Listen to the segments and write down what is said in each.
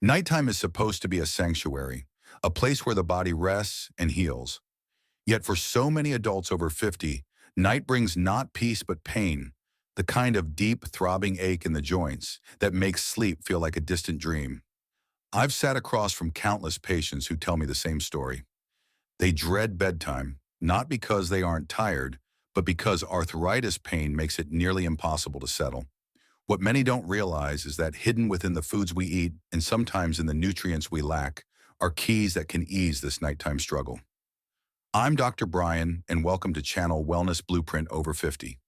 Nighttime is supposed to be a sanctuary, a place where the body rests and heals. Yet for so many adults over 50, night brings not peace but pain, the kind of deep, throbbing ache in the joints that makes sleep feel like a distant dream. I've sat across from countless patients who tell me the same story. They dread bedtime, not because they aren't tired, but because arthritis pain makes it nearly impossible to settle. What many don't realize is that hidden within the foods we eat and sometimes in the nutrients we lack are keys that can ease this nighttime struggle. I'm Dr. Brian, and welcome to Channel Wellness Blueprint Over 50.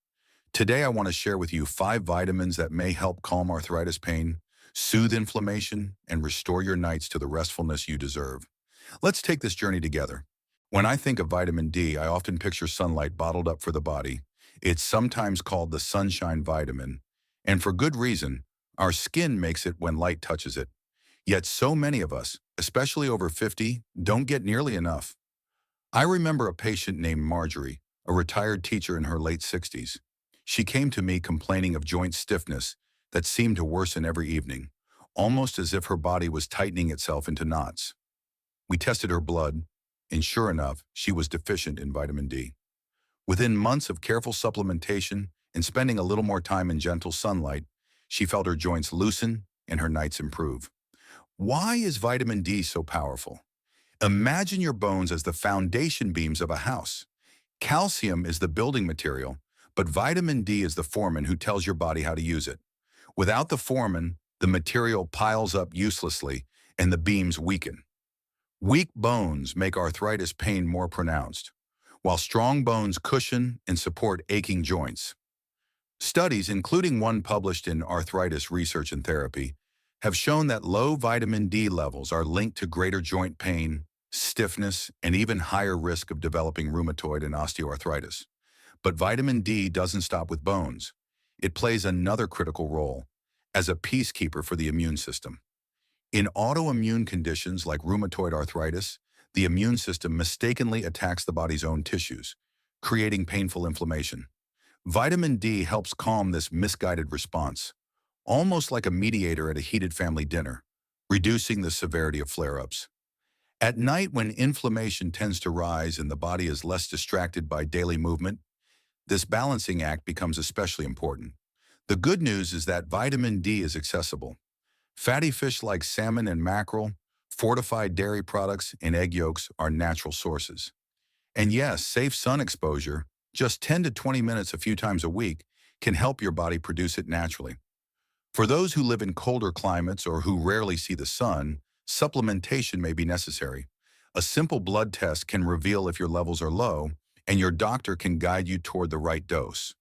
Today, I want to share with you 5 vitamins that may help calm arthritis pain, soothe inflammation, and restore your nights to the restfulness you deserve. Let's take this journey together. When I think of vitamin D, I often picture sunlight bottled up for the body. It's sometimes called the sunshine vitamin, and for good reason. Our skin makes it when light touches it. Yet so many of us, especially over 50, don't get nearly enough. I remember a patient named Marjorie, a retired teacher in her late 60s. She came to me complaining of joint stiffness that seemed to worsen every evening, almost as if her body was tightening itself into knots. We tested her blood, and sure enough, she was deficient in vitamin D. Within months of careful supplementation and spending a little more time in gentle sunlight, she felt her joints loosen and her nights improve. Why is vitamin D so powerful? Imagine your bones as the foundation beams of a house. Calcium is the building material, but vitamin D is the foreman who tells your body how to use it. Without the foreman, the material piles up uselessly and the beams weaken. Weak bones make arthritis pain more pronounced, while strong bones cushion and support aching joints. Studies, including one published in Arthritis Research and Therapy, have shown that low vitamin D levels are linked to greater joint pain, stiffness, and even higher risk of developing rheumatoid and osteoarthritis. But vitamin D doesn't stop with bones. It plays another critical role as a peacekeeper for the immune system. In autoimmune conditions like rheumatoid arthritis, the immune system mistakenly attacks the body's own tissues, creating painful inflammation. Vitamin D helps calm this misguided response, almost like a mediator at a heated family dinner, reducing the severity of flare-ups. At night, when inflammation tends to rise and the body is less distracted by daily movement, this balancing act becomes especially important. The good news is that vitamin D is accessible. Fatty fish like salmon and mackerel, fortified dairy products, and egg yolks are natural sources. And yes, safe sun exposure, just 10 to 20 minutes a few times a week, can help your body produce it naturally. For those who live in colder climates or who rarely see the sun, supplementation may be necessary. A simple blood test can reveal if your levels are low, and your doctor can guide you toward the right dose.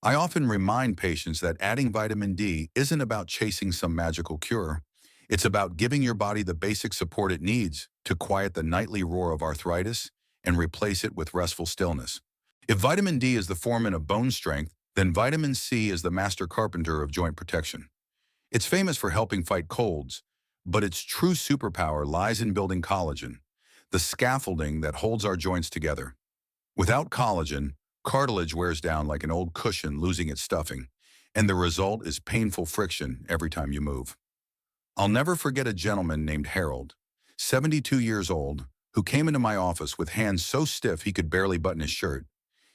I often remind patients that adding vitamin D isn't about chasing some magical cure. It's about giving your body the basic support it needs to quiet the nightly roar of arthritis and replace it with restful stillness. If vitamin D is the foreman of bone strength, then vitamin C is the master carpenter of joint protection. It's famous for helping fight colds, but its true superpower lies in building collagen, the scaffolding that holds our joints together. Without collagen, cartilage wears down like an old cushion losing its stuffing, and the result is painful friction every time you move. I'll never forget a gentleman named Harold, 72 years old, who came into my office with hands so stiff he could barely button his shirt.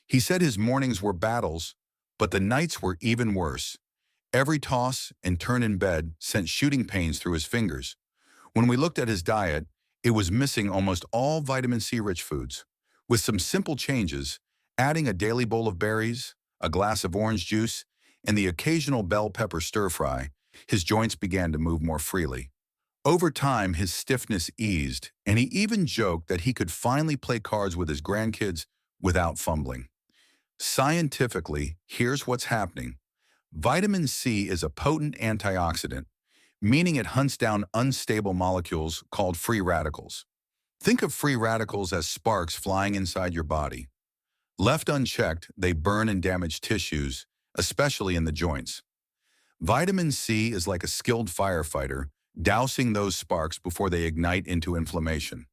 He said his mornings were battles, but the nights were even worse. Every toss and turn in bed sent shooting pains through his fingers. When we looked at his diet, it was missing almost all vitamin C-rich foods. With some simple changes, adding a daily bowl of berries, a glass of orange juice, and the occasional bell pepper stir-fry, his joints began to move more freely. Over time, his stiffness eased, and he even joked that he could finally play cards with his grandkids without fumbling. Scientifically, here's what's happening. Vitamin C is a potent antioxidant, meaning it hunts down unstable molecules called free radicals. Think of free radicals as sparks flying inside your body. Left unchecked, they burn and damage tissues, especially in the joints. Vitamin C is like a skilled firefighter, dousing those sparks before they ignite into inflammation.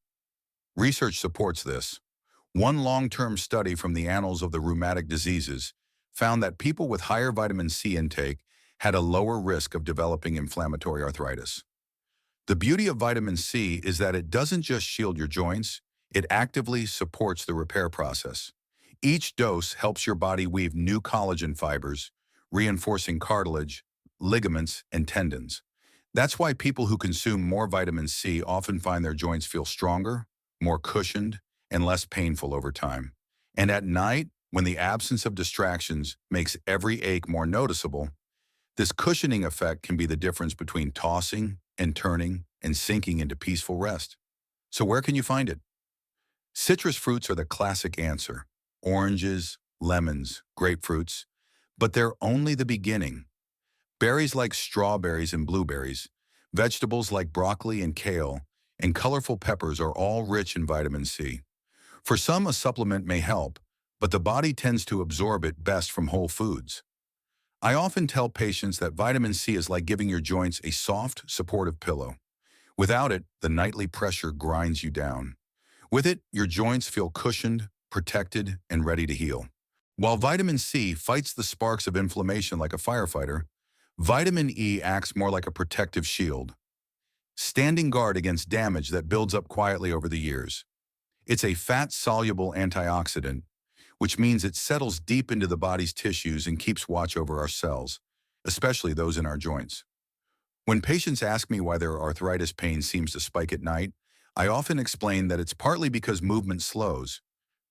Research supports this. One long-term study from the Annals of the Rheumatic Diseases found that people with higher vitamin C intake had a lower risk of developing inflammatory arthritis. The beauty of vitamin C is that it doesn't just shield your joints, it actively supports the repair process. Each dose helps your body weave new collagen fibers, reinforcing cartilage, ligaments, and tendons. That's why people who consume more vitamin C often find their joints feel stronger, more cushioned, and less painful over time. And at night, when the absence of distractions makes every ache more noticeable, this cushioning effect can be the difference between tossing and turning and sinking into peaceful rest. So where can you find it? Citrus fruits are the classic answer. Oranges, lemons, grapefruits. But they're only the beginning. Berries like strawberries and blueberries, vegetables like broccoli and kale, and colorful peppers are all rich in vitamin C. For some, a supplement may help, but the body tends to absorb it best from whole foods. I often tell patients that vitamin C is like giving your joints a soft, supportive pillow. Without it, the nightly pressure grinds you down. With it, your joints feel cushioned, protected, and ready to heal. While vitamin C fights the sparks of inflammation like a firefighter, vitamin E acts more like a protective shield, standing guard against damage that builds up quietly over the years. It's a fat-soluble antioxidant, which means it settles deep into the body's tissues and keeps watch over our cells, especially those in our joints. When patients ask me why their arthritis pain seems to spike at night, I often explain that it's partly because movement slows.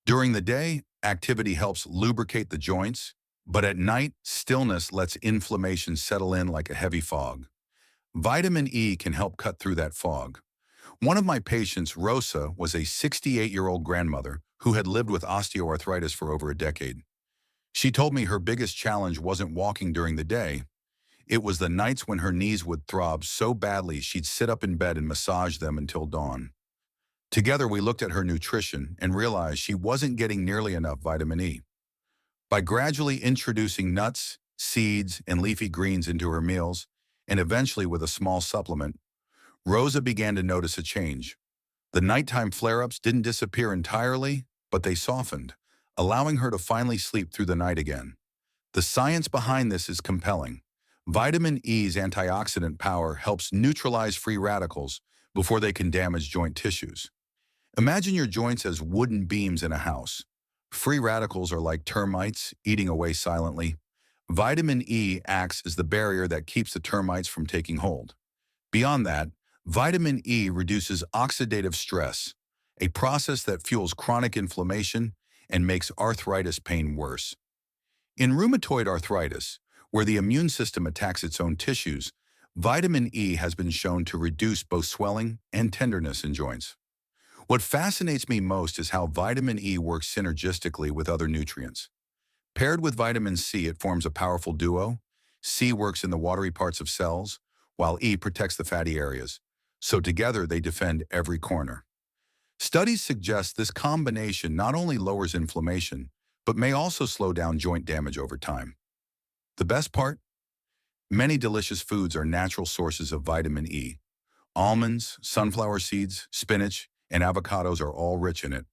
During the day, activity helps lubricate the joints, but at night, stillness lets inflammation settle in like a heavy fog. Vitamin E can help cut through that fog. One of my patients, Rosa, was a 68-year-old grandmother who had lived with osteoarthritis for over a decade. She told me her biggest challenge wasn't walking during the day. It was the nights when her knees would throb so badly she'd sit up in bed and massage them until dawn. Together, we looked at her nutrition and realized she wasn't getting nearly enough vitamin E. By gradually introducing nuts, seeds, and leafy greens into her meals, and eventually with a small supplement, Rosa began to notice a change. The nighttime flare-ups didn't disappear entirely, but they softened, allowing her to finally sleep through the night again. The science behind this is compelling. Vitamin E's antioxidant power helps neutralize free radicals before they can damage joint tissues. Imagine your joints as wooden beams in a house. Free radicals are like termites eating away silently. Vitamin E acts as the barrier that keeps the termites from taking hold. Beyond that, vitamin E reduces oxidative stress, a process that fuels chronic inflammation and makes arthritis pain worse. In rheumatoid arthritis, where the immune system attacks its own tissues, vitamin E has been shown to reduce both swelling and tenderness in joints. What fascinates me most is how vitamin E works synergistically with other nutrients. Paired with vitamin C, it forms a powerful duo. C works in the watery parts of cells, while E protects the fatty areas. So together, they defend every corner. Studies suggest this combination not only lowers inflammation, but may also slow down joint damage over time. The best part? Many delicious foods are natural sources of vitamin E. Almonds, sunflower seeds, spinach, and avocados are all rich in it.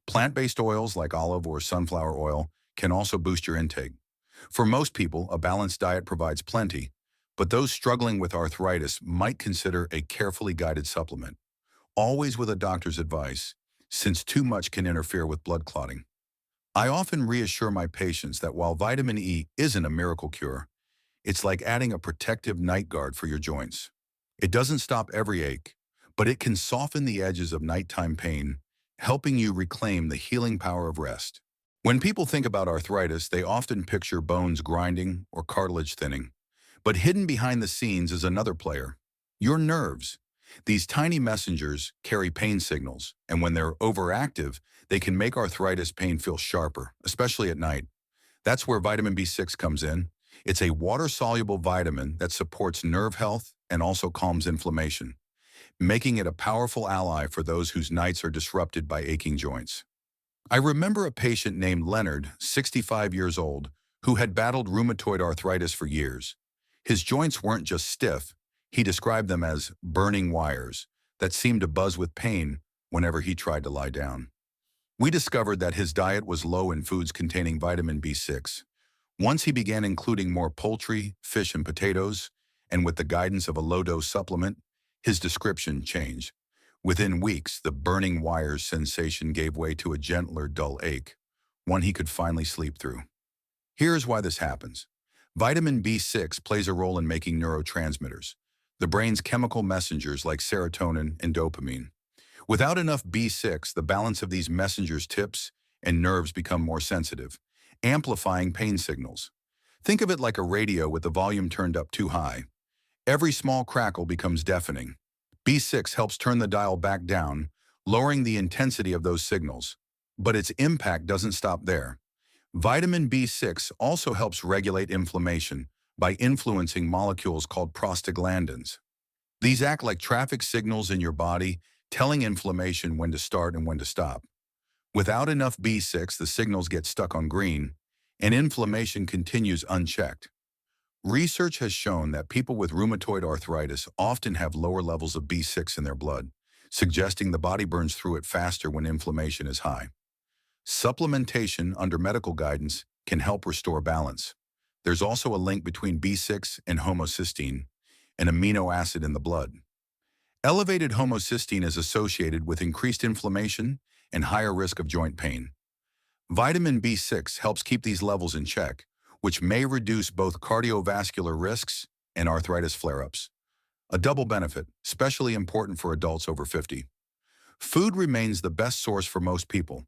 Plant-based oils like olive or sunflower oil can also boost your intake. For most people, a balanced diet provides plenty, but those struggling with arthritis might consider a carefully guided supplement, always with a doctor's advice, since too much can interfere with blood clotting. I often reassure my patients that while vitamin E isn't a miracle cure, it's like adding a protective night guard for your joints. It doesn't stop every ache, but it can soften the edges of nighttime pain, helping you reclaim the healing power of rest. When people think about arthritis, they often picture bones grinding or cartilage thinning. But hidden behind the scenes is another player, your nerves. These tiny messengers carry pain signals, and when they're overactive, they can make arthritis pain feel sharper, especially at night. That's where vitamin B6 comes in. It's a water-soluble vitamin that supports nerve health and also calms inflammation, making it a powerful ally for those whose nights are disrupted by aching joints. I remember a patient named Leonard, 65 years old, who had battled rheumatoid arthritis for years. His joints weren't just stiff, he described them as burning wires that seemed to buzz with pain whenever he tried to lie down. We discovered that his diet was low in foods containing vitamin B6. Once he began including more poultry, fish, and potatoes, and with the guidance of a low-dose supplement, His description changed. Within weeks, the burning wires sensation gave way to a gentler, dull ache, one he could finally sleep through. Here's why this happens. Vitamin B6 plays a role in making neurotransmitters, the brain's chemical messengers like serotonin and dopamine. Without enough B6, the balance of these messengers tips and nerves become more sensitive, amplifying pain signals. Think of it like a radio with the volume turned up too high. Every small crackle becomes deafening. B6 helps turn the dial back down, lowering the intensity of those signals. But its impact doesn't stop there. Vitamin B6 also helps regulate inflammation by influencing molecules called prostaglandins. These act like traffic signals in your body, telling inflammation when to start and when to stop. Without enough B6, the signals get stuck on green, and inflammation continues unchecked. Research has shown that people with rheumatoid arthritis often have lower levels of B6 in their blood, suggesting the body burns through it faster when inflammation is high. Supplementation under medical guidance can help restore balance. There's also a link between B6 and homocysteine, an amino acid in the blood. Elevated homocysteine is associated with increased inflammation and higher risk of joint pain. Vitamin B6 helps keep these levels in check, which may reduce both cardiovascular risks and arthritis flare-ups. A double benefit, especially important for adults over 50. Food remains the best source for most people.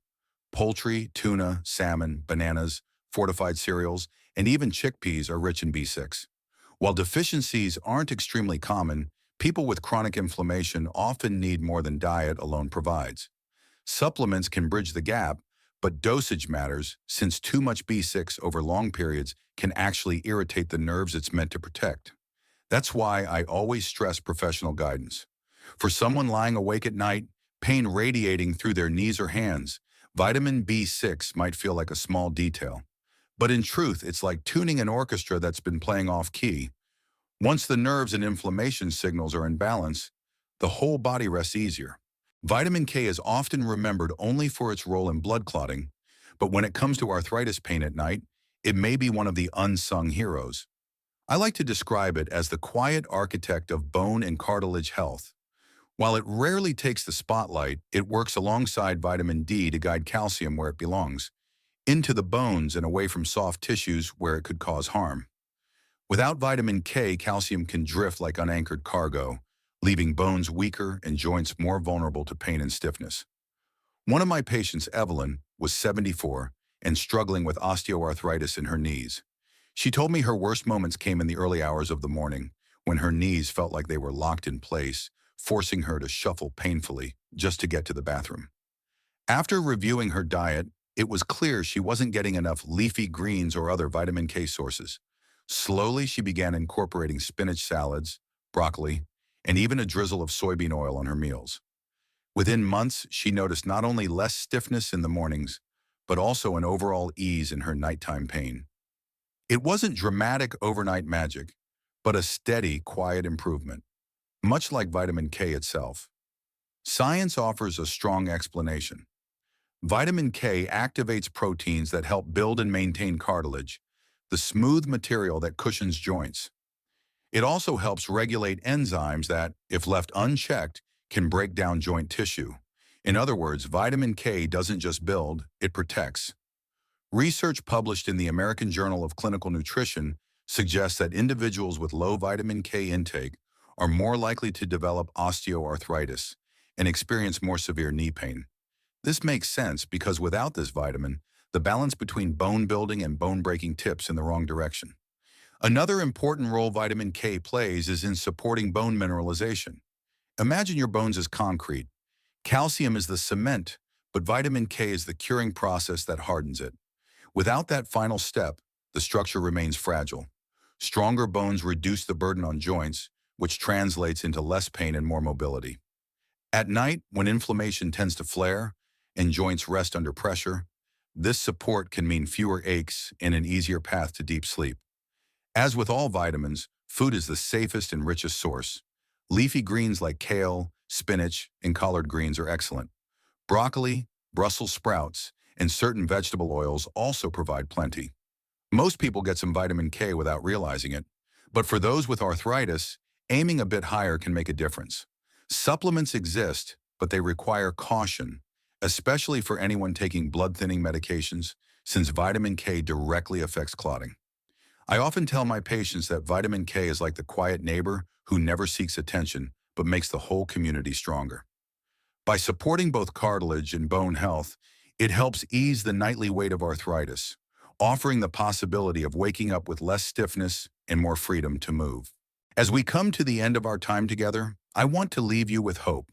Poultry, tuna, salmon, bananas, fortified cereals, and even chickpeas are rich in B6. While deficiencies aren't extremely common, people with chronic inflammation often need more than diet alone provides. Supplements can bridge the gap, but dosage matters since too much B6 over long periods can actually irritate the nerves it's meant to protect. That's why I always stress professional guidance. For someone lying awake at night, pain radiating through their knees or hands, vitamin B6 might feel like a small detail. But in truth, it's like tuning an orchestra that's been playing off-key. Once the nerves and inflammation signals are in balance, the whole body rests easier. Vitamin K is often remembered only for its role in blood clotting, but when it comes to arthritis pain at night, it may be one of the unsung heroes. I like to describe it as the quiet architect of bone and cartilage health. While it rarely takes the spotlight, it works alongside vitamin D to guide calcium where it belongs, into the bones and away from soft tissues where it could cause harm. Without vitamin K, calcium can drift like unanchored cargo, leaving bones weaker and joints more vulnerable to pain and stiffness. One of my patients, Evelyn, was 74 and struggling with osteoarthritis in her knees. She told me her worst moments came in the early hours of the morning, when her knees felt like they were locked in place, forcing her to shuffle painfully just to get to the bathroom. After reviewing her diet, it was clear she wasn't getting enough leafy greens or other vitamin K sources. Slowly, she began incorporating spinach salads, broccoli, and even a drizzle of soybean oil on her meals. Within months, she noticed not only less stiffness in the mornings, but also an overall ease in her nighttime pain. It wasn't dramatic overnight magic, but a steady, quiet improvement, much like vitamin K itself. Science offers a strong explanation. Vitamin K activates proteins that help build and maintain cartilage, the smooth material that cushions joints. It also helps regulate enzymes that, if left unchecked, can break down joint tissue. In other words, vitamin K doesn't just build, it protects. Research published in the American Journal of Clinical Nutrition suggests that individuals with low vitamin K intake are more likely to develop osteoarthritis and experience more severe knee pain. This makes sense because without this vitamin, the balance between bone building and bone breaking tips in the wrong direction. Another important role vitamin K plays is in supporting bone mineralization. Imagine your bones as concrete. Calcium is the cement, but vitamin K is the curing process that hardens it. Without that final step, the structure remains fragile. Stronger bones reduce the burden on joints, which translates into less pain and more mobility. At night, when inflammation tends to flare and joints rest under pressure, this support can mean fewer aches and an easier path to deep sleep. As with all vitamins, food is the safest and richest source. Leafy greens like kale, spinach, and collard greens are excellent. Broccoli, Brussels sprouts, and certain vegetable oils also provide plenty. Most people get some vitamin K without realizing it, but for those with arthritis, aiming a bit higher can make a difference. Supplements exist, but they require caution, especially for anyone taking blood-thinning medications, since vitamin K directly affects clotting. I often tell my patients that vitamin K is like the quiet neighbor who never seeks attention, but makes the whole community stronger. By supporting both cartilage and bone health, it helps ease the nightly weight of arthritis, offering the possibility of waking up with less stiffness and more freedom to move. As we come to the end of our time together, I want to leave you with hope.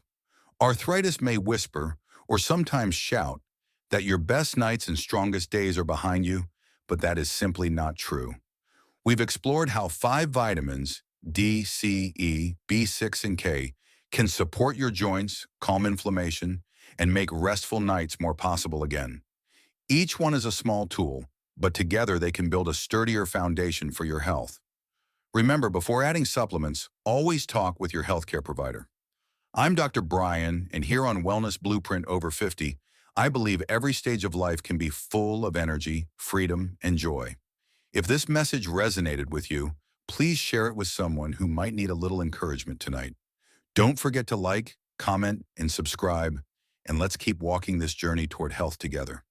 Arthritis may whisper, or sometimes shout, that your best nights and strongest days are behind you, but that is simply not true. We've explored how 5 vitamins, D, C, E, B6, and K, can support your joints, calm inflammation, and make restful nights more possible again. Each one is a small tool, but together they can build a sturdier foundation for your health. Remember, before adding supplements, always talk with your healthcare provider. I'm Dr. Brian, and here on Wellness Blueprint Over 50, I believe every stage of life can be full of energy, freedom, and joy. If this message resonated with you, please share it with someone who might need a little encouragement tonight. Don't forget to like, comment, and subscribe, and let's keep walking this journey toward health together.